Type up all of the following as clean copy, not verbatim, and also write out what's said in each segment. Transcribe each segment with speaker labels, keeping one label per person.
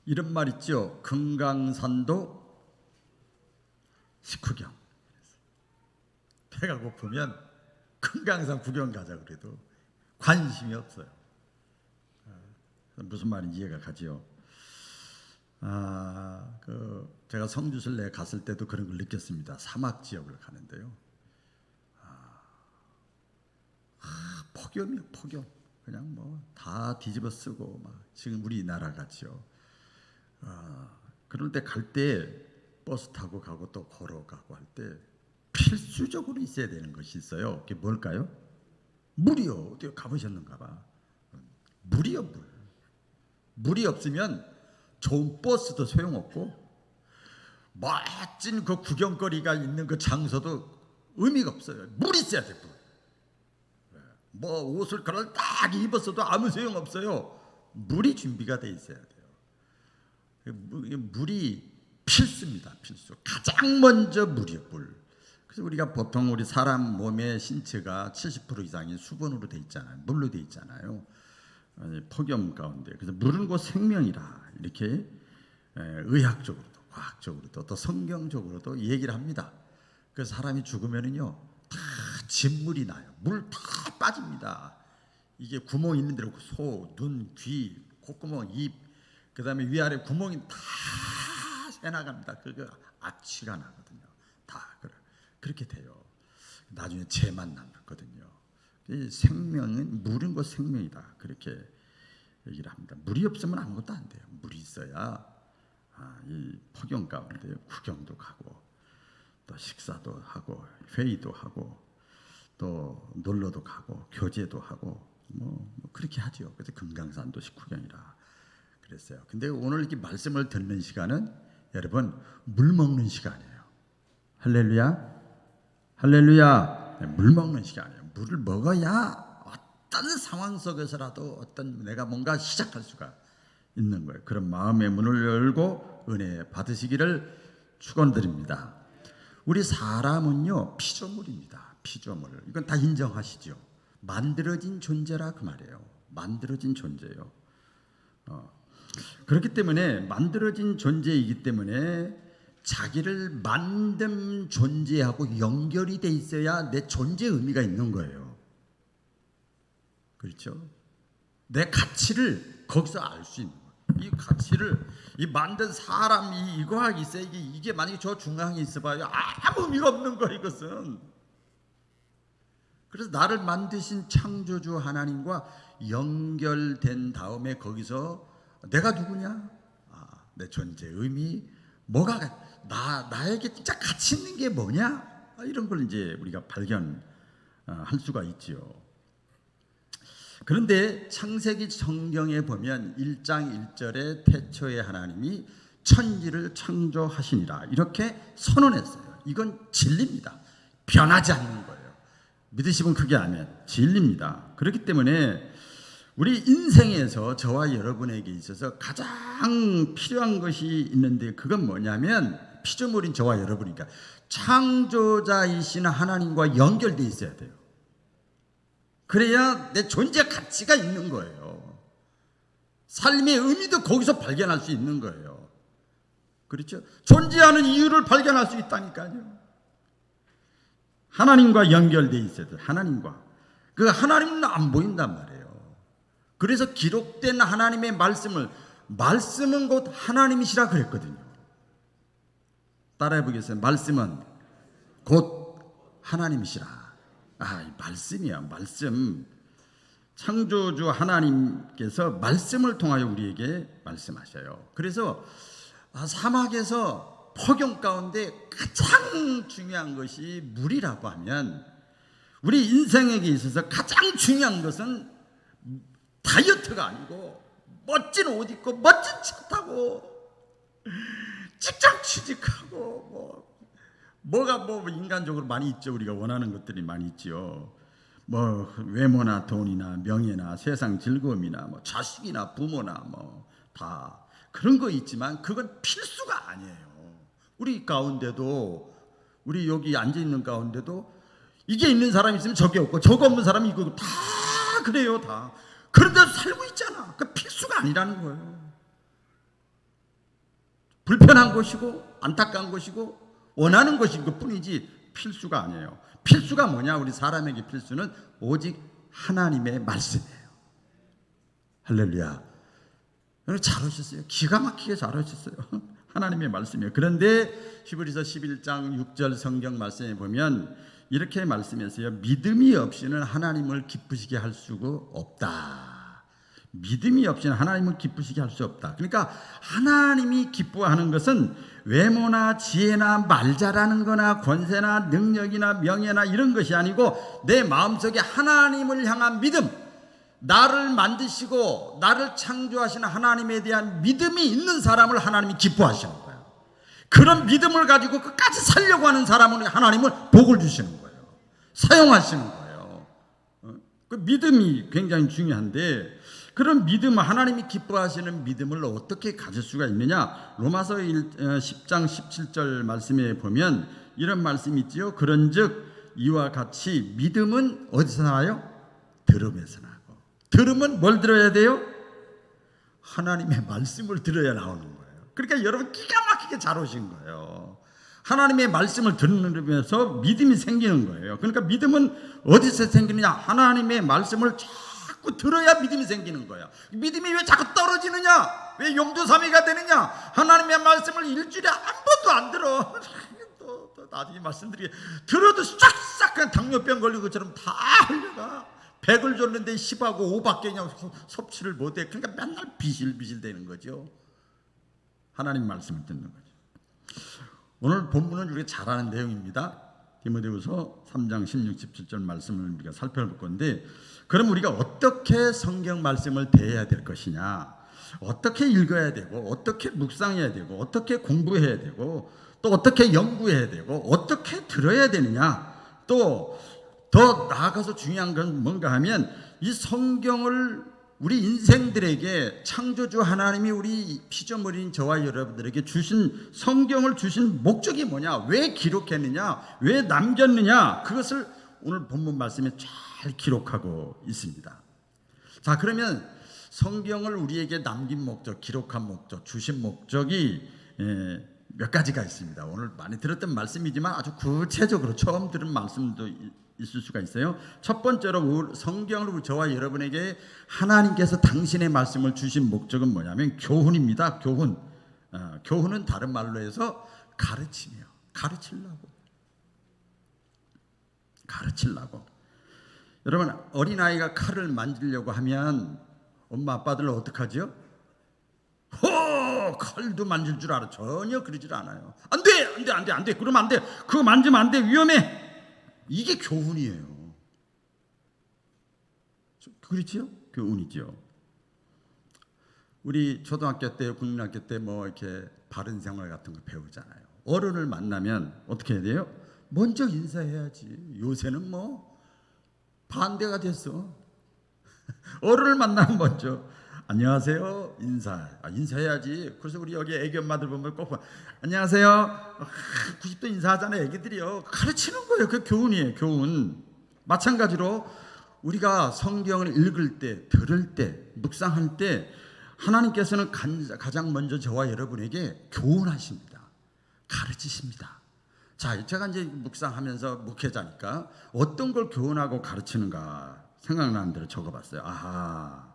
Speaker 1: 이런 말 있죠. 금강산도 식후경. 배가 고프면 금강산 구경 가자 그래도 관심이 없어요. 무슨 말인지 이해가 가지요. 제가 성주순례 갔을 때도 그런 걸 느꼈습니다. 사막 지역을 가는데요. 폭염이요, 폭염. 그냥 뭐 다 뒤집어 쓰고 막 지금 우리나라 같이요. 그럴 때 갈 때 버스 타고 가고 또 걸어가고 할 때 필수적으로 있어야 되는 것이 있어요. 그게 뭘까요? 물이요. 어디 가보셨는가 봐. 물이요, 물. 물이 없으면 좋은 버스도 소용없고 멋진 그 구경거리가 있는 그 장소도 의미가 없어요. 물이 있어야 돼, 물. 뭐 옷을 그걸 딱 입었어도 아무 소용 없어요. 물이 준비가 돼 있어야 돼요. 물이 필수입니다. 필수. 가장 먼저 물이요, 물. 그래서 우리가 보통 우리 사람 몸의 신체가 70% 이상이 수분으로 돼 있잖아요. 물로 돼 있잖아요. 폭염 가운데. 그래서 물은 곧 생명이라 이렇게 의학적으로도 과학적으로도 또 성경적으로도 얘기를 합니다. 그래서 사람이 죽으면은요 다 진물이 나요. 물 다 빠집니다. 이게 구멍 있는 대로 소, 눈, 귀, 콧구멍, 입, 그 다음에 위아래 구멍이 다 새나갑니다. 그거 악취가 나거든요. 다 그렇게 돼요. 나중에 재만 남거든요. 생명은 물은 곧 생명이다. 그렇게 얘기를 합니다. 물이 없으면 아무것도 안 돼요. 물이 있어야 이 폭염 가운데 구경도 가고 또 식사도 하고 회의도 하고 또 놀러도 가고 교제도 하고 뭐 그렇게 하죠. 그래서 금강산도 식후경이라 그랬어요. 근데 오늘 이렇게 말씀을 듣는 시간은 여러분 물 먹는 시간이에요. 할렐루야, 할렐루야. 물 먹는 시간이에요. 물을 먹어야 어떤 상황 속에서라도 어떤 내가 뭔가 시작할 수가 있는 거예요. 그런 마음의 문을 열고 은혜 받으시기를 축원드립니다. 우리 사람은요 피조물입니다. 피조물. 이건 다 인정하시죠. 만들어진 존재라 그 말이에요. 만들어진 존재예요. 그렇기 때문에 만들어진 존재이기 때문에 자기를 만든 존재하고 연결이 돼 있어야 내 존재의 의미가 있는 거예요. 그렇죠? 내 가치를 거기서 알 수 있는 거예요. 이 가치를 이 만든 사람이 이거 있어야 이게 만약에 저 중앙에 있어봐요 아무 의미가 없는 거예요. 이것은. 그래서 나를 만드신 창조주 하나님과 연결된 다음에 거기서 내가 누구냐? 내 존재의 의미, 뭐가 나에게 진짜 가치 있는 게 뭐냐? 이런 걸 이제 우리가 발견할 수가 있지요. 그런데 창세기 성경에 보면 1장 1절에 태초에 하나님이 천지를 창조하시니라 이렇게 선언했어요. 이건 진리입니다. 변하지 않는 거예요. 믿으시면 크게 아멘. 진리입니다. 그렇기 때문에 우리 인생에서 저와 여러분에게 있어서 가장 필요한 것이 있는데 그건 뭐냐면 피조물인 저와 여러분이니까 창조자이신 하나님과 연결되어 있어야 돼요. 그래야 내 존재 가치가 있는 거예요. 삶의 의미도 거기서 발견할 수 있는 거예요. 그렇죠? 존재하는 이유를 발견할 수 있다니까요. 하나님과 연결되어 있어야 돼요. 하나님과. 그 하나님은 안 보인단 말이에요. 그래서 기록된 하나님의 말씀은 곧 하나님이시라 그랬거든요. 따라해 보겠어요. 말씀은 곧 하나님이시라. 이 말씀이야. 말씀. 창조주 하나님께서 말씀을 통하여 우리에게 말씀하셔요. 그래서 사막에서 폭염 가운데 가장 중요한 것이 물이라고 하면 우리 인생에게 있어서 가장 중요한 것은 다이어트가 아니고 멋진 옷 입고 멋진 차 타고 직장 취직하고 뭐가 인간적으로 많이 있죠. 우리가 원하는 것들이 많이 있죠. 외모나 돈이나 명예나 세상 즐거움이나 자식이나 부모나 다 그런 거 있지만 그건 필수가 아니에요. 우리 가운데도 우리 여기 앉아 있는 가운데도 이게 있는 사람이 있으면 저게 없고 저거 없는 사람이 이거 다 그래요. 다 그런 데서 살고 있잖아. 그 필수가 아니라는 거예요. 불편한 것이고 안타까운 것이고 원하는 것인 것뿐이지 필수가 아니에요. 필수가 뭐냐? 우리 사람에게 필수는 오직 하나님의 말씀이에요. 할렐루야. 여러분 잘하셨어요. 기가 막히게 잘하셨어요. 하나님의 말씀이에요. 그런데 히브리서 11장 6절 성경 말씀에 보면 이렇게 말씀했어요. 믿음이 없이는 하나님을 기쁘시게 할 수가 없다. 믿음이 없이는 하나님을 기쁘시게 할 수 없다. 그러니까 하나님이 기뻐하는 것은 외모나 지혜나 말 잘하는 거나 권세나 능력이나 명예나 이런 것이 아니고 내 마음속에 하나님을 향한 믿음, 나를 만드시고 나를 창조하시는 하나님에 대한 믿음이 있는 사람을 하나님이 기뻐하시는 거예요. 그런 믿음을 가지고 끝까지 살려고 하는 사람은 하나님은 복을 주시는 거예요. 사용하시는 거예요. 그 믿음이 굉장히 중요한데 그런 믿음, 하나님이 기뻐하시는 믿음을 어떻게 가질 수가 있느냐? 로마서 10장 17절 말씀에 보면 이런 말씀이 있지요. 그런즉 이와 같이 믿음은 어디서 나와요? 들음에서 나고. 들음은 뭘 들어야 돼요? 하나님의 말씀을 들어야 나오는 거예요. 그러니까 여러분 기가 막히게 잘 오신 거예요. 하나님의 말씀을 들으면서 믿음이 생기는 거예요. 그러니까 믿음은 어디서 생기느냐? 하나님의 말씀을 자꾸 들어야 믿음이 생기는 거야. 믿음이 왜 자꾸 떨어지느냐? 왜 용두사미가 되느냐? 하나님의 말씀을 일주일에 한 번도 안 들어. 또 나중에 말씀드리게 들어도 싹싹 그냥 당뇨병 걸린 것처럼 다 흘려가. 100을 줬는데 10하고 5밖에 그냥 섭취를 못해. 그러니까 맨날 비실비실 되는 거죠. 하나님 말씀을 듣는 거죠. 오늘 본문은 우리가 잘 아는 내용입니다. 디모데후서 3장 16, 17절 말씀을 우리가 살펴볼 건데 그럼 우리가 어떻게 성경 말씀을 대해야 될 것이냐, 어떻게 읽어야 되고 어떻게 묵상해야 되고 어떻게 공부해야 되고 또 어떻게 연구해야 되고 어떻게 들어야 되느냐, 또 더 나아가서 중요한 건 뭔가 하면 이 성경을 우리 인생들에게 창조주 하나님이 우리 피조물인 저와 여러분들에게 주신 성경을 주신 목적이 뭐냐, 왜 기록했느냐, 왜 남겼느냐, 그것을 오늘 본문 말씀에 잘 기록하고 있습니다. 자, 그러면 성경을 우리에게 남긴 목적, 기록한 목적, 주신 목적이 몇 가지가 있습니다. 오늘 많이 들었던 말씀이지만 아주 구체적으로 처음 들은 말씀도 있을 수가 있어요. 첫 번째로 성경을 저와 여러분에게 하나님께서 당신의 말씀을 주신 목적은 뭐냐면 교훈입니다. 교훈. 교훈은 다른 말로 해서 가르치며 가르치려고. 여러분, 어린아이가 칼을 만지려고 하면 엄마 아빠들 어떡하죠? 칼도 만질 줄 알아. 전혀 그러질 않아요. 안 돼. 그러면 안 돼. 그거 만지면 안 돼. 위험해. 이게 교훈이에요. 그렇지요? 교훈이죠. 우리 초등학교 때, 국민학교 때 뭐 이렇게 바른 생활 같은 거 배우잖아요. 어른을 만나면 어떻게 해야 돼요? 먼저 인사해야지. 요새는 뭐 반대가 됐어. 어른을 만나면 먼저 안녕하세요 인사해야지. 그래서 우리 여기 애기 엄마들 보면 꼭 안녕하세요 90도 인사하잖아요. 애기들이요. 가르치는 거예요. 그 교훈이에요. 교훈. 마찬가지로 우리가 성경을 읽을 때, 들을 때, 묵상할 때 하나님께서는 가장 먼저 저와 여러분에게 교훈하십니다. 가르치십니다. 자, 제가 이제 묵상하면서 목회자니까 어떤 걸 교훈하고 가르치는가 생각나는 대로 적어봤어요. 아하,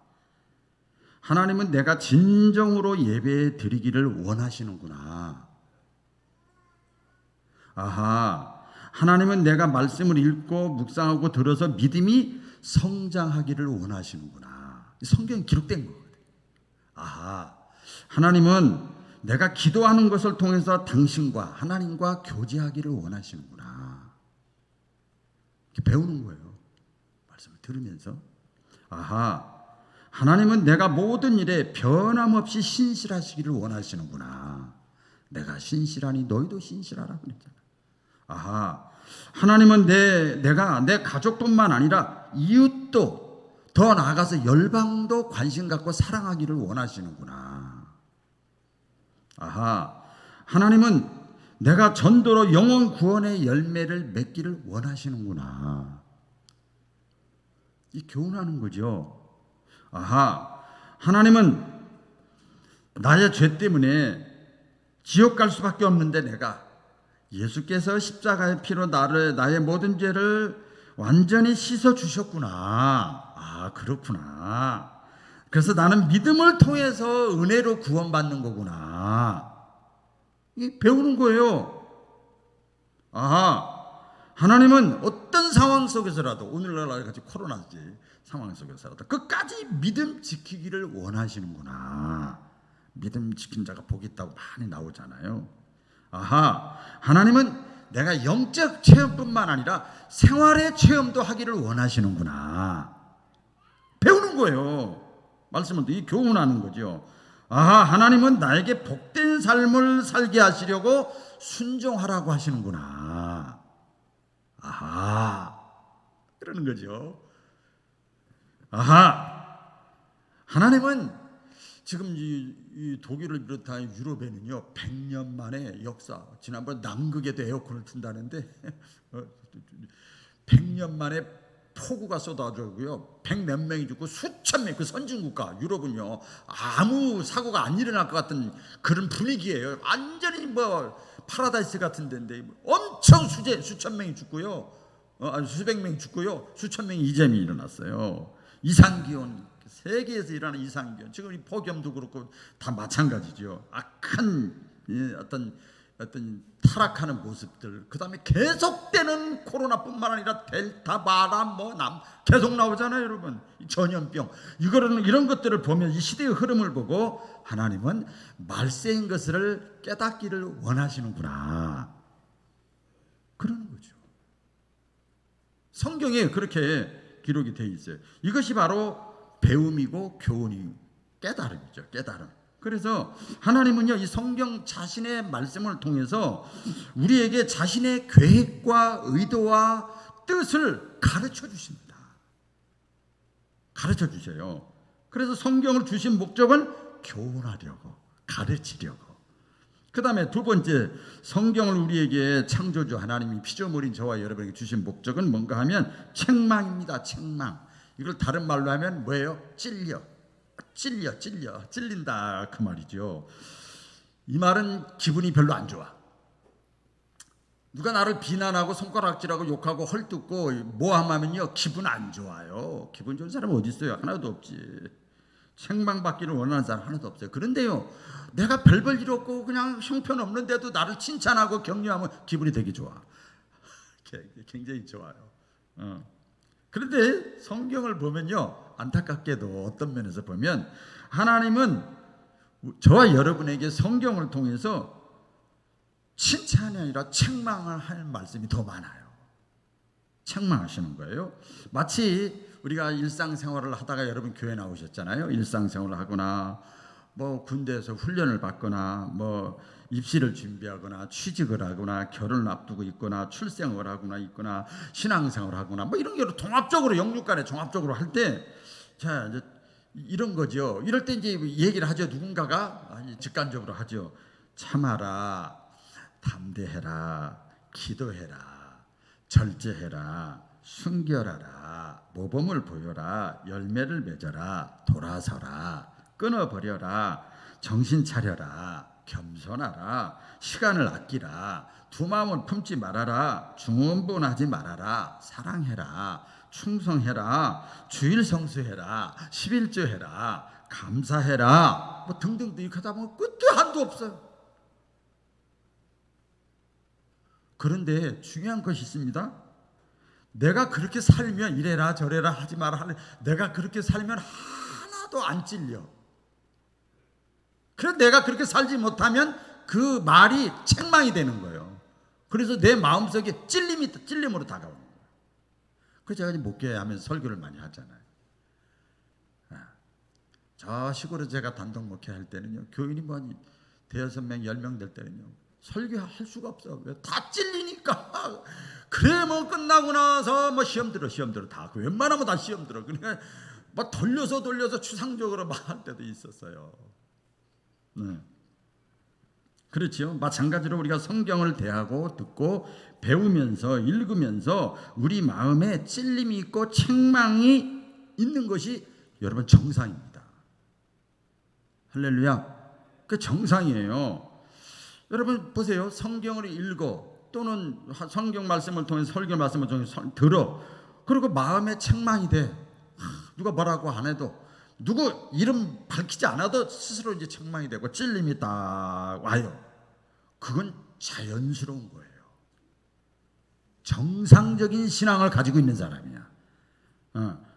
Speaker 1: 하나님은 내가 진정으로 예배 드리기를 원하시는구나. 아하, 하나님은 내가 말씀을 읽고 묵상하고 들어서 믿음이 성장하기를 원하시는구나. 성경에 기록된 거거든요. 아하, 하나님은 내가 기도하는 것을 통해서 당신과 하나님과 교제하기를 원하시는구나. 이렇게 배우는 거예요. 말씀을 들으면서. 아하, 하나님은 내가 모든 일에 변함없이 신실하시기를 원하시는구나. 내가 신실하니 너희도 신실하라 그랬잖아. 아하, 하나님은 내가 내 가족뿐만 아니라 이웃도 더 나아가서 열방도 관심 갖고 사랑하기를 원하시는구나. 아하, 하나님은 내가 전도로 영혼 구원의 열매를 맺기를 원하시는구나. 이 교훈하는 거죠. 아하, 하나님은 나의 죄 때문에 지옥 갈 수밖에 없는데 내가 예수께서 십자가의 피로 나의 모든 죄를 완전히 씻어 주셨구나. 아, 그렇구나. 그래서 나는 믿음을 통해서 은혜로 구원받는 거구나. 이 배우는 거예요. 아하, 하나님은 어떤 상황 속에서라도, 오늘날 같이 코로나지 상황 속에서라도 끝까지 믿음 지키기를 원하시는구나. 믿음 지킨 자가 복이 있다고 많이 나오잖아요. 아하, 하나님은 내가 영적 체험뿐만 아니라 생활의 체험도 하기를 원하시는구나. 배우는 거예요. 말씀은 이 교훈하는 거죠. 아하, 하나님은 나에게 복된 삶을 살게 하시려고 순종하라고 하시는구나. 아하, 그러는 거죠. 아하, 하나님은 지금 이 독일을 비롯한 유럽에는요 100년 만에 역사, 지난번 남극에도 에어컨을 튼다는데 100년 만에 폭우가 쏟아지고요 100몇 명이 죽고 수천 명, 그 선진국가 유럽은요 아무 사고가 안 일어날 것 같은 그런 분위기예요. 완전히 뭐 파라다이스 같은 데인데 엄청 수천 명이 죽고요 수백 명이 죽고요 수천 명이 이재민이 일어났어요. 이상기온, 세계에서 일어나는 이상기온, 지금 이 폭염도 그렇고 다 마찬가지죠. 악한 어떤 타락하는 모습들, 그 다음에 계속되는 코로나뿐만 아니라 델타, 바람, 계속 나오잖아요, 여러분. 전염병, 이런 것들을 보면 이 시대의 흐름을 보고 하나님은 말세인 것을 깨닫기를 원하시는구나. 그러는 거죠. 성경에 그렇게 기록이 되어 있어요. 이것이 바로 배움이고 교훈이 깨달음이죠. 깨달음. 그래서 하나님은요 이 성경 자신의 말씀을 통해서 우리에게 자신의 계획과 의도와 뜻을 가르쳐 주십니다. 가르쳐 주셔요. 그래서 성경을 주신 목적은 교훈하려고, 가르치려고. 그 다음에 두 번째, 성경을 우리에게 창조주 하나님이 피조물인 저와 여러분에게 주신 목적은 뭔가 하면 책망입니다. 책망. 이걸 다른 말로 하면 뭐예요? 찔린다 그 말이죠. 이 말은 기분이 별로 안 좋아. 누가 나를 비난하고 손가락질하고 욕하고 헐뜯고 모함하면요 기분 안 좋아요. 기분 좋은 사람은 어디 있어요? 하나도 없지. 책망받기를 원하는 사람 하나도 없어요. 그런데요 내가 별별 일 없고 그냥 형편없는데도 나를 칭찬하고 격려하면 기분이 되게 좋아. 굉장히 좋아요. 그런데 성경을 보면요 안타깝게도 어떤 면에서 보면 하나님은 저와 여러분에게 성경을 통해서 칭찬이 아니라 책망을 할 말씀이 더 많아요. 책망하시는 거예요. 마치 우리가 일상생활을 하다가 여러분 교회 나오셨잖아요. 일상생활을 하거나 뭐 군대에서 훈련을 받거나 뭐 입시를 준비하거나 취직을 하거나 결혼을 앞두고 있거나 출생을 하거나 있거나 신앙생활을 하거나 뭐 이런 게 종합적으로 영육간에 종합적으로 할 때 자 이제 이런 거죠. 이럴 때 이제 얘기를 하죠. 누군가가 직관적으로 하죠. 참아라, 담대해라, 기도해라, 절제해라, 순결하라, 모범을 보여라, 열매를 맺어라, 돌아서라, 끊어버려라, 정신 차려라, 겸손하라, 시간을 아끼라, 두 마음을 품지 말아라, 중언부언하지 말아라, 사랑해라, 충성해라, 주일 성수해라, 11조 해라, 감사해라, 뭐 등등등 이렇게 하다 보면 끝도 한도 없어요. 그런데 중요한 것이 있습니다. 내가 그렇게 살면 이래라 저래라 하지 마라. 내가 그렇게 살면 하나도 안 찔려. 그래서 내가 그렇게 살지 못하면 그 말이 책망이 되는 거예요. 그래서 내 마음속에 찔림으로 다가오는 거예요. 그래서 제가 목회하면서 설교를 많이 하잖아요. 저 시골에 제가 단독 목회할 때는요. 교인이 뭐 대여섯 명, 10명 될 때는요. 설교할 수가 없어. 왜? 다 찔리니까. 그래 뭐 끝나고 나서 뭐 시험 들어 다. 웬만하면 다 시험 들어. 그러니까 막 돌려서 추상적으로 막 할 때도 있었어요. 네. 그렇죠. 마찬가지로 우리가 성경을 대하고 듣고 배우면서 읽으면서 우리 마음에 찔림이 있고 책망이 있는 것이 여러분 정상입니다. 할렐루야. 그 정상이에요. 여러분 보세요. 성경을 읽어 또는 성경 말씀을 통해서 설교 말씀을 통해서 들어. 그리고 마음에 책망이 돼. 누가 뭐라고 안 해도 누구 이름 밝히지 않아도 스스로 이제 책망이 되고 찔림이 딱 와요. 그건 자연스러운 거예요. 정상적인 신앙을 가지고 있는 사람이야.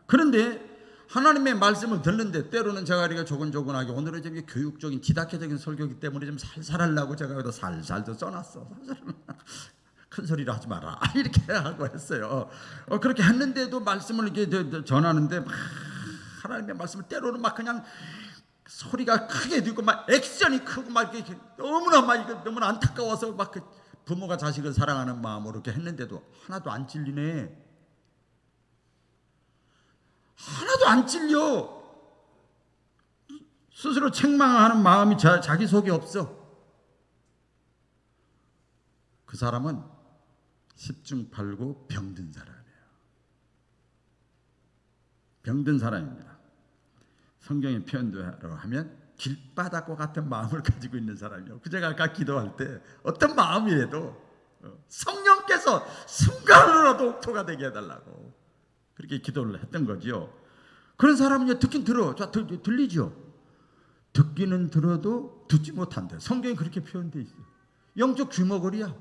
Speaker 1: 그런데 하나님의 말씀을 듣는데 때로는 제가 이렇게 조근조근하게 오늘은 좀 교육적인 디다케적인 설교이기 때문에 좀 살살 하려고 제가 여기다 살살도 써놨어. 큰 소리로 하지 마라 이렇게 하고 했어요. 그렇게 했는데도 말씀을 이렇게 전하는데 막 하나님의 말씀을 때로는 막 그냥 소리가 크게 듣고 막 액션이 크고 막 이렇게 너무나 막 이거 너무나 안타까워서 막 그 부모가 자식을 사랑하는 마음으로 이렇게 했는데도 하나도 안 찔리네. 하나도 안 찔려. 스스로 책망하는 마음이 자기 속에 없어. 그 사람은 십중팔구 병든 사람이에요. 병든 사람입니다. 성경의 표현대로 하면 길바닥과 같은 마음을 가지고 있는 사람이요. 제가 아까 기도할 때 어떤 마음이라도 성령께서 순간으로라도 옥토가 되게 해달라고 그렇게 기도를 했던 거죠. 그런 사람은 듣긴 들어. 들리죠. 듣기는 들어도 듣지 못한대. 성경이 그렇게 표현되어 있어요. 영적 귀머거리야.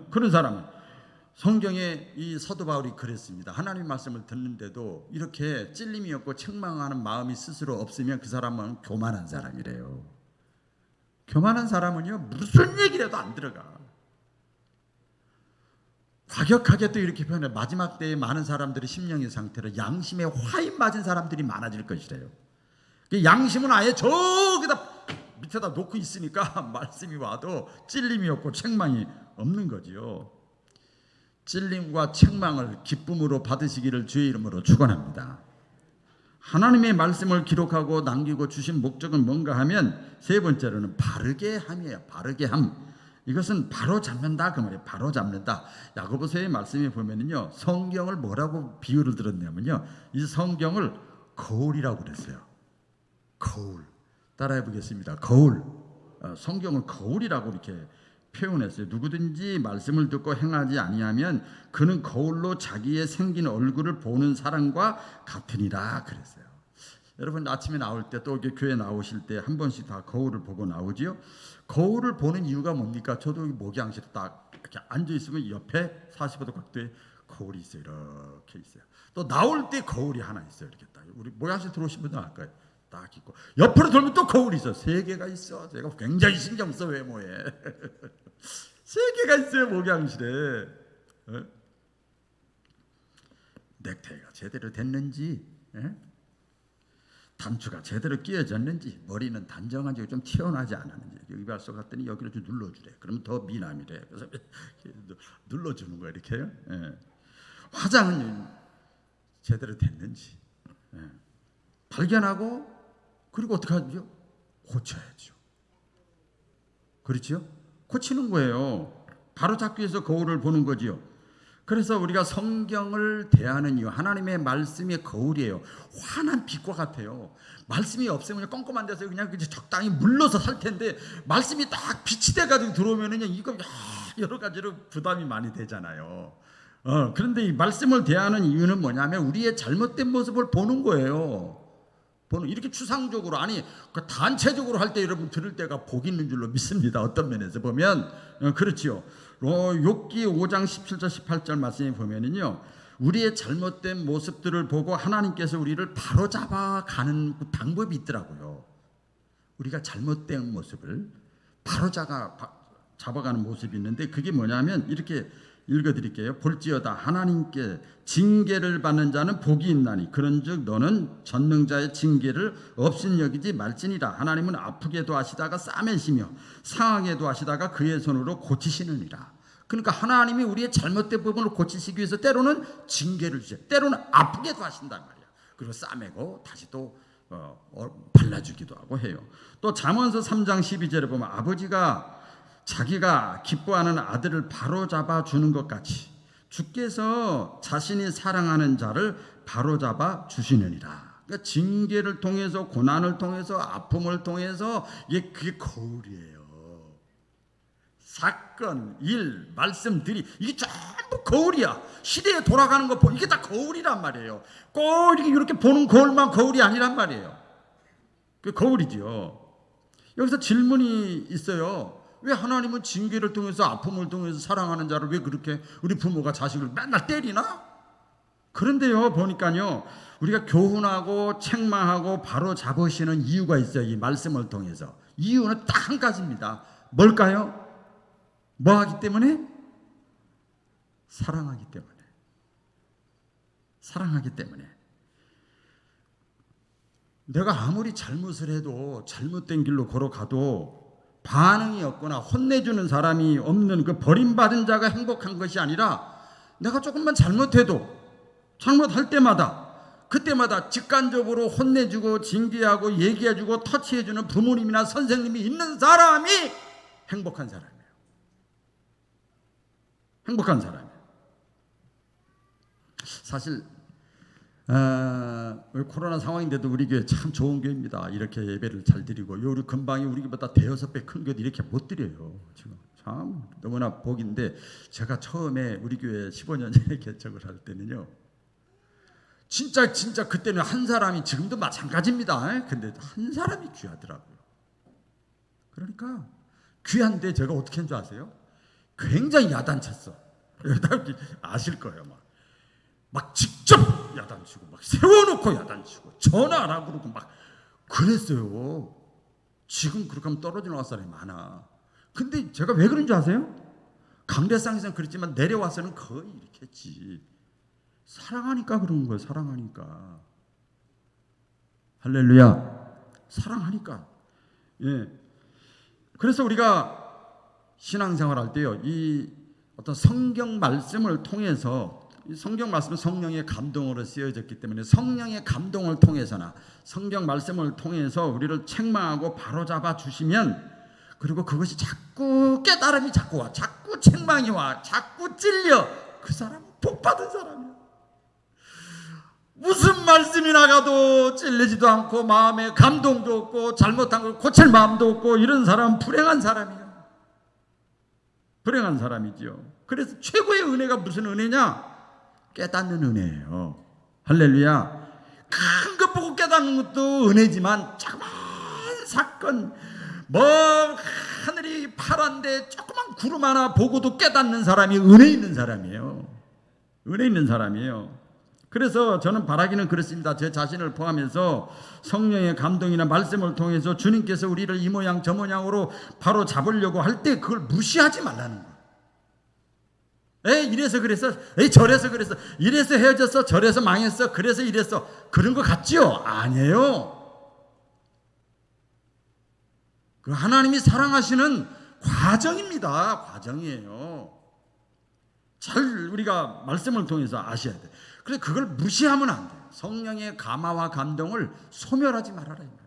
Speaker 1: 그런 사람은 성경에 이 사도 바울이 그랬습니다. 하나님 말씀을 듣는데도 이렇게 찔림이 없고 책망하는 마음이 스스로 없으면 그 사람은 교만한 사람이래요. 교만한 사람은요 무슨 얘기라도 안 들어가. 과격하게 또 이렇게 표현해. 마지막 때에 많은 사람들이 심령의 상태로 양심에 화인 맞은 사람들이 많아질 것이래요. 양심은 아예 저기다 밑에다 놓고 있으니까 말씀이 와도 찔림이 없고 책망이 없는 거지요. 찔림과 책망을 기쁨으로 받으시기를 주의 이름으로 축원합니다. 하나님의 말씀을 기록하고 남기고 주신 목적은 뭔가 하면 세 번째로는 바르게 함이에요. 바르게 함. 이것은 바로 잡는다 그 말이에요. 바로 잡는다. 야고보서의 말씀에 보면은요 성경을 뭐라고 비유를 들었냐면요 이 성경을 거울이라고 그랬어요. 거울. 따라해 보겠습니다. 거울. 성경을 거울이라고 이렇게 표현했어요. 누구든지 말씀을 듣고 행하지 아니하면 그는 거울로 자기의 생긴 얼굴을 보는 사람과 같으니라 그랬어요. 여러분 아침에 나올 때 또 교회 나오실 때 한 번씩 다 거울을 보고 나오지요. 거울을 보는 이유가 뭡니까? 저도 목양실에 딱 이렇게 앉아 있으면 옆에 45도 각도에 거울이 있어요. 이렇게 있어요. 또 나올 때 거울이 하나 있어요. 이렇게 딱 우리 목양실 들어오신 분들 알까요? 딱 있고 옆으로 돌면 또 거울이 있어. 세 개가 있어. 제가 굉장히 신경 써 외모에. 세 개가 있어요 목양실에. 넥타이가 제대로 됐는지, 단추가 제대로 끼어졌는지, 머리는 단정한지 좀 튀어나지 않았는지 이발소 갔더니 여기를 좀 눌러주래. 그러면 더 미남이래. 그래서 눌러주는 거야 이렇게요. 화장은 제대로 됐는지 발견하고 그리고 어떻게 하죠? 고쳐야죠. 그렇죠? 고치는 거예요. 바로 잡기 위해서 거울을 보는 거지요. 그래서 우리가 성경을 대하는 이유, 하나님의 말씀이 거울이에요. 환한 빛과 같아요. 말씀이 없으면 그냥 껌껌한 데서 그냥 적당히 물러서 살 텐데 말씀이 딱 빛이 돼가지고 들어오면은 이거 여러 가지로 부담이 많이 되잖아요. 그런데 이 말씀을 대하는 이유는 뭐냐면 우리의 잘못된 모습을 보는 거예요. 이렇게 추상적으로 아니 그 단체적으로 할 때 여러분 들을 때가 복 있는 줄로 믿습니다. 어떤 면에서 보면 그렇지요. 욥기 5장 17절 18절 말씀에 보면은요 우리의 잘못된 모습들을 보고 하나님께서 우리를 바로잡아 가는 방법이 있더라고요. 우리가 잘못된 모습을 잡아가는 모습이 있는데 그게 뭐냐면 이렇게 읽어드릴게요. 볼지어다 하나님께 징계를 받는 자는 복이 있나니 그런즉 너는 전능자의 징계를 없인 여기지 말지니라. 하나님은 아프게도 하시다가 싸매시며 상하게도 하시다가 그의 손으로 고치시느니라. 그러니까 하나님이 우리의 잘못된 부분을 고치시기 위해서 때로는 징계를 주세요. 때로는 아프게도 하신단 말이야. 그리고 싸매고 다시 또 발라주기도 하고 해요. 또 잠언서 3장 12절에 보면 아버지가 자기가 기뻐하는 아들을 바로잡아 주는 것 같이 주께서 자신이 사랑하는 자를 바로잡아 주시느니라. 그러니까 징계를 통해서 고난을 통해서 아픔을 통해서 그게 거울이에요. 사건, 일, 말씀들이 이게 전부 거울이야. 시대에 돌아가는 거 이게 다 거울이란 말이에요. 꼭 이렇게 보는 거울만 거울이 아니란 말이에요. 그 거울이죠. 여기서 질문이 있어요. 왜 하나님은 징계를 통해서 아픔을 통해서 사랑하는 자를 왜 그렇게 우리 부모가 자식을 맨날 때리나? 그런데요 보니까요 우리가 교훈하고 책망하고 바로 잡으시는 이유가 있어요. 이 말씀을 통해서. 이유는 딱 한 가지입니다. 뭘까요? 뭐 하기 때문에? 사랑하기 때문에. 사랑하기 때문에. 내가 아무리 잘못을 해도 잘못된 길로 걸어가도 반응이 없거나 혼내주는 사람이 없는 그 버림받은 자가 행복한 것이 아니라 내가 조금만 잘못해도 잘못할 때마다 그때마다 직관적으로 혼내주고 징계하고 얘기해주고 터치해주는 부모님이나 선생님이 있는 사람이 행복한 사람이에요. 행복한 사람이에요. 사실 코로나 상황인데도 우리 교회 참 좋은 교회입니다. 이렇게 예배를 잘 드리고 우리 근방이 우리 교회보다 대여섯 배 큰 교회도 이렇게 못 드려요. 지금 참 너무나 복인데 제가 처음에 우리 교회 15년 전에 개척을 할 때는요. 진짜 그때는 한 사람이 지금도 마찬가지입니다. 근데 한 사람이 귀하더라고요. 그러니까 귀한데 제가 어떻게 한 줄 아세요? 굉장히 야단쳤어. 여러분 아실 거예요. 막 직접 야단치고 막 세워놓고 야단치고 전화 안 하고 그러고 막 그랬어요. 지금 그렇게 하면 떨어져 나갈 사람이 많아. 근데 제가 왜 그런 줄 아세요? 강대상에서는 그랬지만 내려와서는 거의 이렇게 했지. 사랑하니까 그러는 거예요. 사랑하니까. 할렐루야. 사랑하니까. 예. 그래서 우리가 신앙생활 할 때요. 이 어떤 성경 말씀을 통해서 성경 말씀은 성령의 감동으로 쓰여졌기 때문에 성령의 감동을 통해서나 성경 말씀을 통해서 우리를 책망하고 바로잡아 주시면 그리고 그것이 자꾸 깨달음이 자꾸 와 자꾸 책망이 와 자꾸 찔려 그 사람은 복받은 사람이야. 무슨 말씀이 나가도 찔리지도 않고 마음에 감동도 없고 잘못한 걸 고칠 마음도 없고 이런 사람은 불행한 사람이야. 불행한 사람이죠. 그래서 최고의 은혜가 무슨 은혜냐? 깨닫는 은혜예요. 할렐루야. 큰 것 보고 깨닫는 것도 은혜지만 조그만 사건 하늘이 파란데 조그만 구름 하나 보고도 깨닫는 사람이 은혜 있는 사람이에요. 은혜 있는 사람이에요. 그래서 저는 바라기는 그렇습니다. 제 자신을 포함해서 성령의 감동이나 말씀을 통해서 주님께서 우리를 이 모양 저 모양으로 바로 잡으려고 할 때 그걸 무시하지 말라는 거예요. 이래서 그랬어. 저래서 그랬어. 이래서 헤어졌어. 저래서 망했어. 그래서 이랬어. 그런 거 같지요? 아니에요. 그 하나님이 사랑하시는 과정입니다. 과정이에요. 잘 우리가 말씀을 통해서 아셔야 돼. 그래서 그걸 무시하면 안 돼. 성령의 감화와 감동을 소멸하지 말아라 이 말이에요.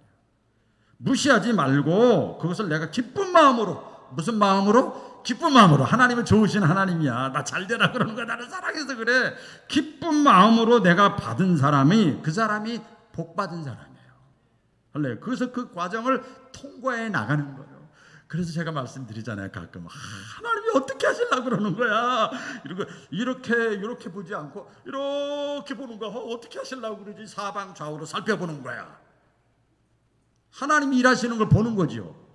Speaker 1: 무시하지 말고 그것을 내가 기쁜 마음으로 무슨 마음으로? 기쁜 마음으로. 하나님은 좋으신 하나님이야. 나 잘되라 그러는 거야. 나를 사랑해서 그래. 기쁜 마음으로 내가 받은 사람이 그 사람이 복 받은 사람이에요. 할래요. 그래서 그 과정을 통과해 나가는 거예요. 그래서 제가 말씀드리잖아요. 가끔 하나님이 어떻게 하시려고 그러는 거야. 이렇게 보지 않고 이렇게 보는 거야. 어떻게 하시려고 그러지. 사방 좌우로 살펴보는 거야. 하나님이 일하시는 걸 보는 거지요.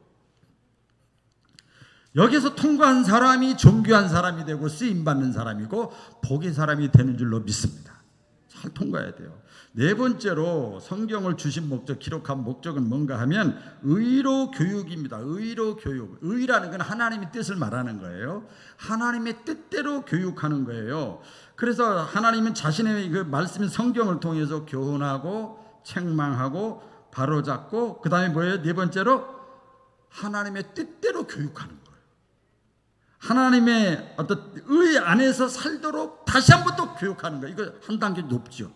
Speaker 1: 여기서 통과한 사람이 존귀한 사람이 되고 쓰임받는 사람이고 복의 사람이 되는 줄로 믿습니다. 잘 통과해야 돼요. 네 번째로 성경을 주신 목적, 기록한 목적은 뭔가 하면 의로 교육입니다. 의로 교육. 의라는 건 하나님의 뜻을 말하는 거예요. 하나님의 뜻대로 교육하는 거예요. 그래서 하나님은 자신의 그 말씀인 성경을 통해서 교훈하고 책망하고 바로잡고 그 다음에 뭐예요? 네 번째로 하나님의 뜻대로 교육하는 거예요. 하나님의 어떤 의 안에서 살도록 다시 한 번 더 교육하는 거예요. 이거 한 단계 높죠.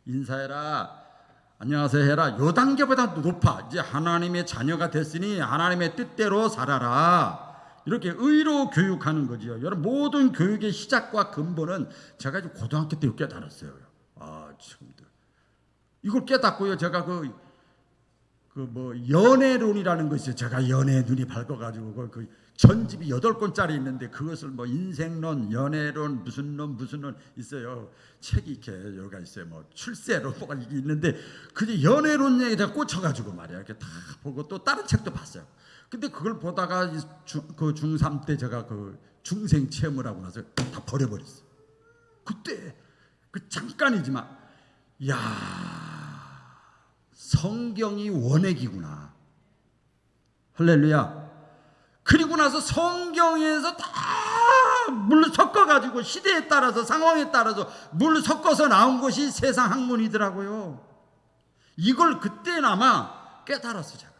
Speaker 1: 인사해라, 안녕하세요 해라. 요 단계보다 높아. 이제 하나님의 자녀가 됐으니 하나님의 뜻대로 살아라. 이렇게 의로 교육하는 거지요. 여러분 모든 교육의 시작과 근본은 제가 이제 고등학교 때 깨달았어요. 참들 이걸 깨닫고요. 제가 연애론이라는 거 있어요. 제가 연애에 눈이 밝아가지고 전집이 8권짜리 있는데 그것을 뭐 인생론, 연애론, 무슨 론 있어요. 책이 이렇게 여기가 있어요. 뭐 출세론 뭐가 이게 있는데 그게 연애론 얘기다 꽂혀가지고 말이야. 이렇게 다 보고 또 다른 책도 봤어요. 근데 그걸 보다가 그 중3 때 제가 그 중생 체험을 하고 나서 다 버려버렸어요. 그때 그 잠깐이지만 야, 성경이 원액이구나. 할렐루야. 그리고 나서 성경에서 다 물 섞어가지고 시대에 따라서 상황에 따라서 물 섞어서 나온 것이 세상 학문이더라고요. 이걸 그때나마 깨달았어 제가.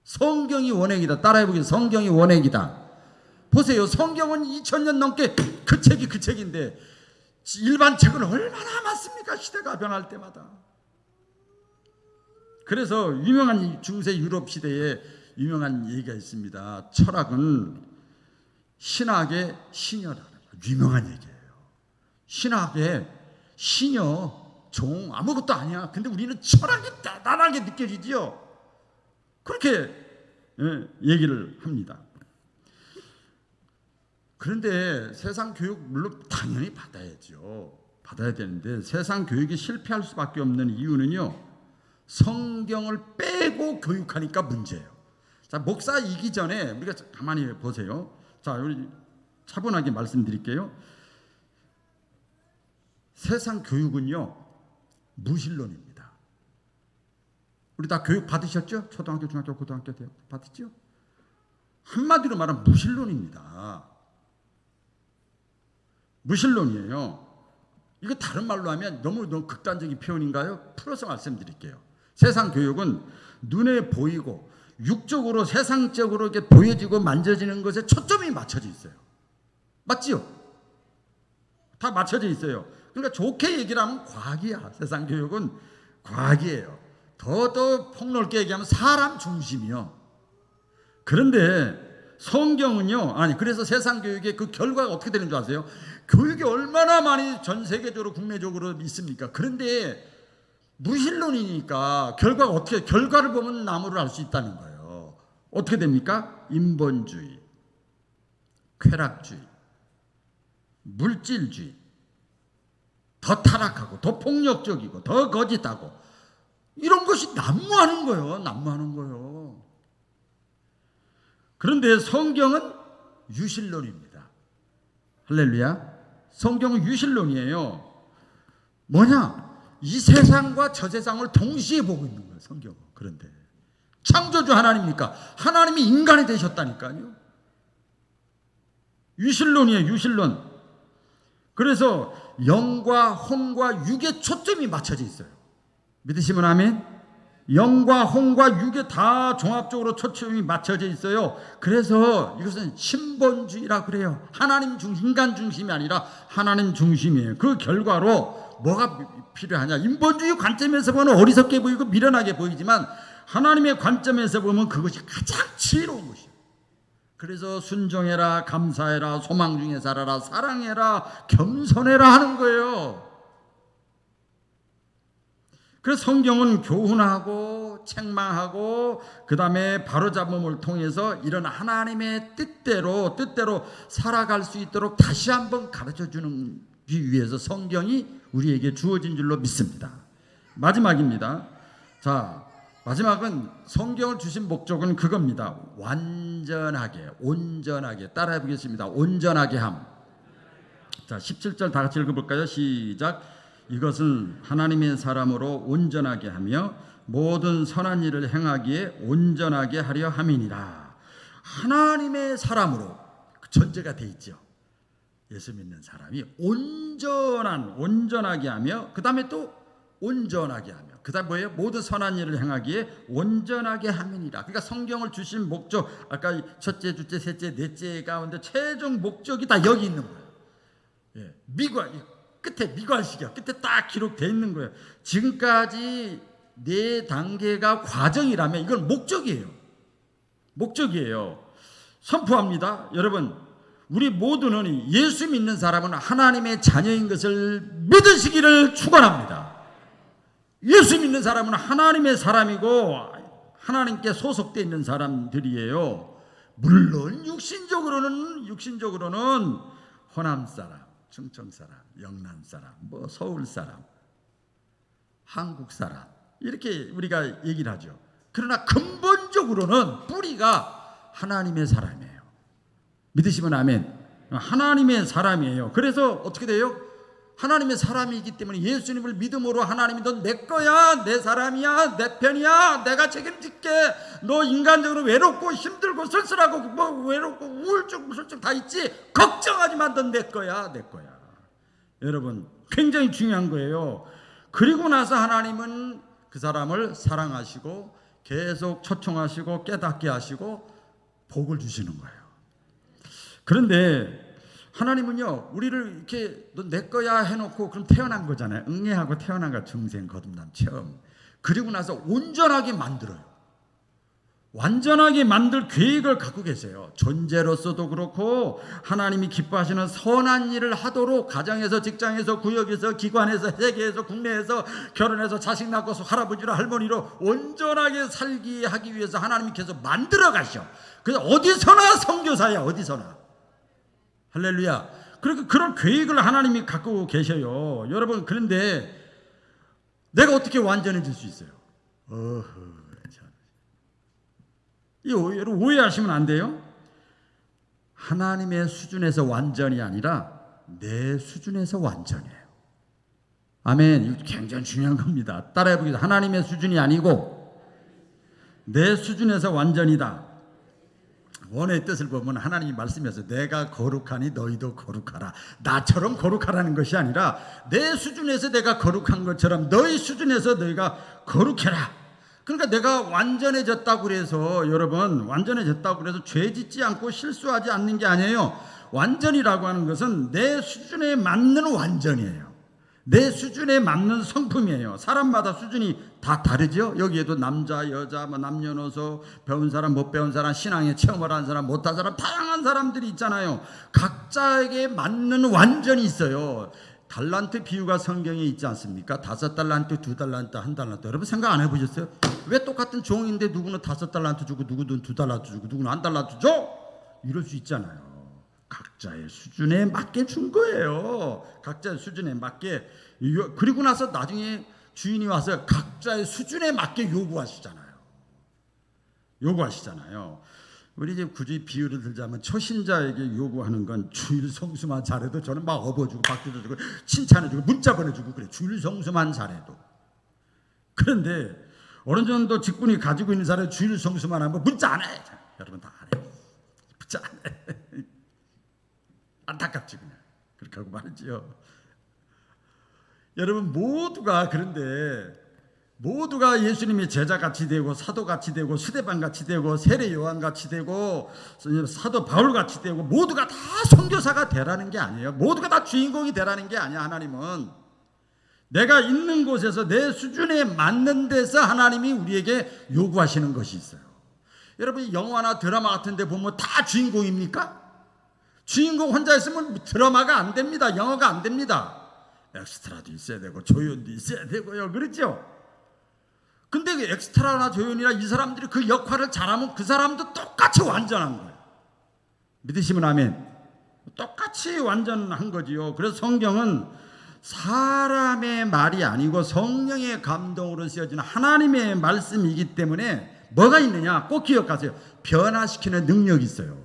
Speaker 1: 성경이 원액이다. 따라해보겠습니다. 성경이 원액이다. 보세요. 성경은 2000년 넘게 그 책인데 일반 책은 얼마나 많습니까? 시대가 변할 때마다. 그래서 유명한 중세 유럽 시대에 유명한 얘기가 있습니다. 철학은 신학의 시녀라는 유명한 얘기예요. 신학의 시녀, 종 아무것도 아니야. 근데 우리는 철학이 대단하게 느껴지지요. 그렇게 얘기를 합니다. 그런데 세상 교육 물론 당연히 받아야 되는데 세상 교육이 실패할 수밖에 없는 이유는요, 성경을 빼고 교육하니까 문제예요. 자, 목사이기 전에 우리가 가만히 보세요. 자, 우리 차분하게 말씀드릴게요. 세상 교육은요 무신론입니다. 우리 다 교육 받으셨죠? 초등학교, 중학교, 고등학교 때 받았죠? 한마디로 말하면 무신론입니다. 무신론이에요. 이거 다른 말로 하면 너무 극단적인 표현인가요? 풀어서 말씀드릴게요. 세상 교육은 눈에 보이고 육적으로 세상적으로 이렇게 보여지고 만져지는 것에 초점이 맞춰져 있어요. 맞지요? 다 맞춰져 있어요. 그러니까 좋게 얘기를 하면 과학이야. 세상 교육은 과학이에요. 더 폭넓게 얘기하면 사람 중심이요. 그런데 성경은요, 그래서 세상 교육의 그 결과가 어떻게 되는 줄 아세요? 교육이 얼마나 많이 전 세계적으로 국내적으로 있습니까? 그런데 무신론이니까 결과를 보면 나무를 알 수 있다는 거예요. 어떻게 됩니까? 인본주의, 쾌락주의, 물질주의, 더 타락하고 더 폭력적이고 더 거짓하고 이런 것이 난무하는 거예요. 그런데 성경은 유실론입니다. 할렐루야. 성경은 유실론이에요. 뭐냐? 이 세상과 저 세상을 동시에 보고 있는 거예요. 성경은. 그런데 창조주 하나님이니까 하나님이 인간이 되셨다니까요. 유실론이에요. 유실론. 그래서 영과 혼과 육의 초점이 맞춰져 있어요. 믿으시면 아멘. 영과 혼과 육에 다 종합적으로 초점이 맞춰져 있어요. 그래서 이것은 신본주의라 그래요. 하나님 중심, 인간 중심이 아니라 하나님 중심이에요. 그 결과로 뭐가 필요하냐? 인본주의 관점에서 보면 어리석게 보이고 미련하게 보이지만 하나님의 관점에서 보면 그것이 가장 지혜로운 것이에요. 그래서 순종해라, 감사해라, 소망 중에 살아라, 사랑해라, 겸손해라 하는 거예요. 그래서 성경은 교훈하고 책망하고 그 다음에 바로잡음을 통해서 이런 하나님의 뜻대로 살아갈 수 있도록 다시 한번 가르쳐주는 위해서 성경이 우리에게 주어진 줄로 믿습니다. 마지막입니다. 자, 마지막은 성경을 주신 목적은 그겁니다. 온전하게 따라해 보겠습니다. 온전하게 함. 자, 17절 다 같이 읽어볼까요? 시작. 이것은 하나님의 사람으로 온전하게 하며 모든 선한 일을 행하기에 온전하게 하려 함이니라. 하나님의 사람으로 전제가 돼 있죠. 예수 믿는 사람이 온전하게 하며 그 다음에 또 온전하게 하며 그 다음 뭐예요? 모든 선한 일을 행하기에 온전하게 함이니라. 그러니까 성경을 주신 목적, 아까 첫째, 둘째, 셋째, 넷째 가운데 최종 목적이 다 여기 있는 거예요. 예, 끝에 미관식이야. 끝에 딱 기록되어 있는 거예요. 지금까지 네 단계가 과정이라면 이건 목적이에요. 선포합니다. 여러분, 우리 모두는 예수 믿는 사람은 하나님의 자녀인 것을 믿으시기를 축원합니다. 예수 믿는 사람은 하나님의 사람이고 하나님께 소속되어 있는 사람들이에요. 물론 육신적으로는 호남 사람, 충청 사람, 영남 사람, 뭐 서울 사람, 한국 사람 이렇게 우리가 얘기를 하죠. 그러나 근본적으로는 뿌리가 하나님의 사람이에요. 믿으시면 아멘. 하나님의 사람이에요. 그래서 어떻게 돼요? 하나님의 사람이기 때문에 예수님을 믿음으로 하나님이 너 내 거야, 내 사람이야, 내 편이야, 내가 책임질게. 너 인간적으로 외롭고 힘들고 쓸쓸하고 뭐 외롭고 우울증 무술증 다 있지, 걱정하지만 넌 내 거야, 내 거야. 여러분 굉장히 중요한 거예요. 그리고 나서 하나님은 그 사람을 사랑하시고 계속 초청하시고 깨닫게 하시고 복을 주시는 거예요. 그런데 하나님은요, 우리를 이렇게 너 내 거야 해놓고 그럼 태어난 거잖아요. 응애하고 태어난 거 중생 거듭남 처음. 그리고 나서 온전하게 만들어요. 완전하게 만들 계획을 갖고 계세요. 존재로서도 그렇고 하나님이 기뻐하시는 선한 일을 하도록 가정에서, 직장에서, 구역에서, 기관에서, 세계에서, 국내에서, 결혼해서 자식 낳고 할아버지로 할머니로 온전하게 살게 하기 위해서 하나님이 계속 만들어 가셔. 그래서 어디서나 선교사야, 어디서나. 할렐루야. 그러니까 그런 계획을 하나님이 갖고 계셔요. 여러분, 그런데 내가 어떻게 완전해질 수 있어요? 여러분 오해하시면 안 돼요. 하나님의 수준에서 완전이 아니라 내 수준에서 완전이에요. 아멘. 이거 굉장히 중요한 겁니다. 따라해 보겠습니다. 하나님의 수준이 아니고 내 수준에서 완전이다. 원의 뜻을 보면 하나님이 말씀해서 내가 거룩하니 너희도 거룩하라. 나처럼 거룩하라는 것이 아니라 내 수준에서 내가 거룩한 것처럼 너희 수준에서 너희가 거룩해라. 그러니까 내가 완전해졌다고 그래서, 여러분 완전해졌다고 그래서 죄 짓지 않고 실수하지 않는 게 아니에요. 완전이라고 하는 것은 내 수준에 맞는 완전이에요. 내 수준에 맞는 성품이에요. 사람마다 수준이 다 다르죠. 여기에도 남자, 여자, 남녀노소, 배운 사람, 못 배운 사람, 신앙에 체험을 한 사람, 못한 사람, 다양한 사람들이 있잖아요. 각자에게 맞는 완전이 있어요. 달란트 비유가 성경에 있지 않습니까? 5달란트, 2달란트, 1달란트. 여러분 생각 안 해보셨어요? 왜 똑같은 종인데 누구는 5달란트 주고 누구는 2달란트 주고 누구는 1달란트 줘? 이럴 수 있잖아요. 각자의 수준에 맞게 준 거예요. 각자의 수준에 맞게. 그리고 나서 나중에 주인이 와서 각자의 수준에 맞게 요구하시잖아요. 우리 이제 굳이 비유를 들자면 초신자에게 요구하는 건 주일 성수만 잘해도 저는 막 업어주고 박수도 주고 칭찬해주고 문자 보내주고 그래. 주일 성수만 잘해도. 그런데 어느 정도 직분이 가지고 있는 사람이 주일 성수만 하면 문자 안 해. 여러분 다 안 해. 문자 안 해. 안타깝지 그냥. 그렇게 하고 말이죠. 여러분 모두가 그런데 모두가 예수님의 제자같이 되고 사도같이 되고 수대반같이 되고 세례 요한같이 되고 사도 바울같이 되고 모두가 다 선교사가 되라는 게 아니에요. 모두가 다 주인공이 되라는 게 아니야. 하나님은 내가 있는 곳에서 내 수준에 맞는 데서 하나님이 우리에게 요구하시는 것이 있어요. 여러분 영화나 드라마 같은 데 보면 다 주인공입니까? 주인공 혼자 있으면 드라마가 안 됩니다. 영화가 안 됩니다. 엑스트라도 있어야 되고 조연도 있어야 되고요. 그렇죠? 근데 그 엑스트라나 조연이나 이 사람들이 그 역할을 잘하면 그 사람도 똑같이 완전한 거예요. 믿으시면 아멘. 똑같이 완전한 거지요. 그래서 성경은 사람의 말이 아니고 성령의 감동으로 쓰여지는 하나님의 말씀이기 때문에 뭐가 있느냐? 꼭 기억하세요. 변화시키는 능력이 있어요.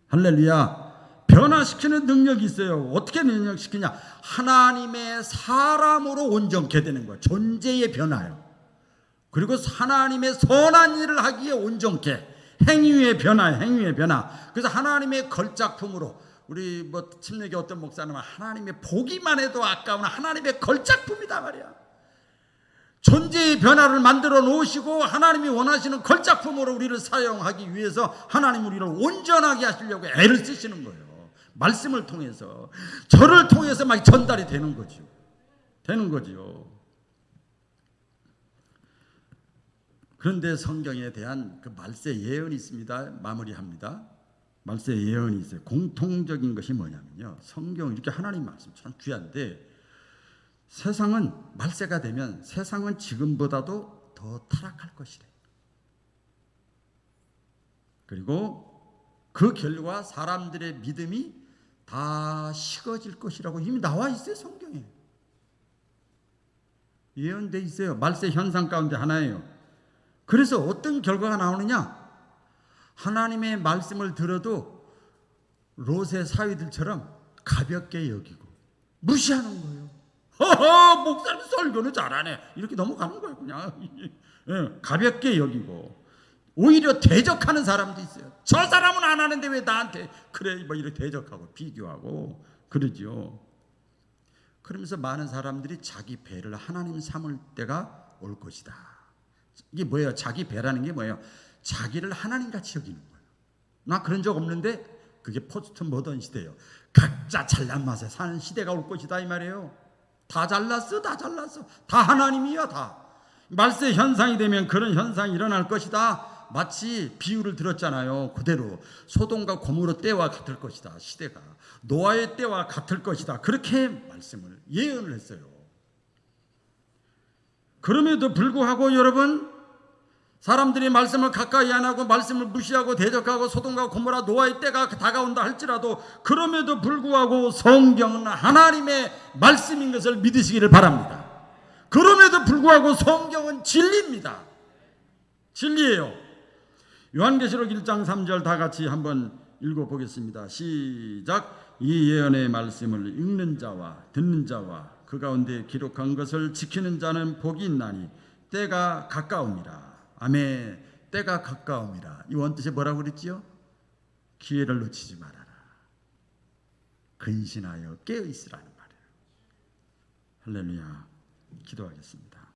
Speaker 1: 할렐루야. 변화시키는 능력이 있어요. 어떻게 능력시키냐? 하나님의 사람으로 온전케 되는 거예요. 존재의 변화요. 그리고 하나님의 선한 일을 하기에 온전케. 행위의 변화예요. 행위의 변화. 그래서 하나님의 걸작품으로, 우리 뭐 침례교 어떤 목사님은 하나님의 보기만 해도 아까운 하나님의 걸작품이다 말이야. 존재의 변화를 만들어 놓으시고 하나님이 원하시는 걸작품으로 우리를 사용하기 위해서 하나님 우리를 온전하게 하시려고 애를 쓰시는 거예요. 말씀을 통해서, 저를 통해서 막 전달이 되는 거죠. 그런데 성경에 대한 그 말세 예언이 있습니다. 마무리합니다. 말세 예언이 있어요. 공통적인 것이 뭐냐면요, 성경 이렇게 하나님 말씀 참 귀한데, 세상은 말세가 되면 세상은 지금보다도 더 타락할 것이래. 그리고 그 결과 사람들의 믿음이 다 식어질 것이라고 이미 나와 있어요. 성경에 예언돼 있어요. 말세 현상 가운데 하나예요. 그래서 어떤 결과가 나오느냐, 하나님의 말씀을 들어도 롯의 사위들처럼 가볍게 여기고 무시하는 거예요. 허허, 목사님 설교는 잘하네, 이렇게 넘어가는 거예요. 그냥 가볍게 여기고 오히려 대적하는 사람도 있어요. 저 사람은 안 하는데 왜 나한테 그래, 뭐 이렇게 대적하고 비교하고 그러죠. 그러면서 많은 사람들이 자기 배를 하나님 삼을 때가 올 것이다. 이게 뭐예요? 자기 배라는 게 뭐예요? 자기를 하나님같이 여기는 거예요. 나 그런 적 없는데 그게 포스트 모던 시대예요. 각자 잘난 맛에 사는 시대가 올 것이다 이 말이에요. 다 잘났어, 다 잘났어, 다 하나님이야, 다. 말세 현상이 되면 그런 현상이 일어날 것이다. 마치 비유를 들었잖아요. 그대로 소돔과 고모라 때와 같을 것이다. 시대가 노아의 때와 같을 것이다. 그렇게 말씀을 예언을 했어요. 그럼에도 불구하고 여러분, 사람들이 말씀을 가까이 안 하고 말씀을 무시하고 대적하고 소돔과 고모라 노아의 때가 다가온다 할지라도 그럼에도 불구하고 성경은 하나님의 말씀인 것을 믿으시기를 바랍니다. 그럼에도 불구하고 성경은 진리입니다. 진리예요. 요한계시록 1장 3절 다 같이 한번 읽어보겠습니다. 시작. 이 예언의 말씀을 읽는 자와 듣는 자와 그 가운데 기록한 것을 지키는 자는 복이 있나니 때가 가까움이라. 아멘. 때가 가까움이라. 이 원뜻이 뭐라고 그랬지요? 기회를 놓치지 말아라. 근신하여 깨어있으라는 말이에요. 할렐루야. 기도하겠습니다.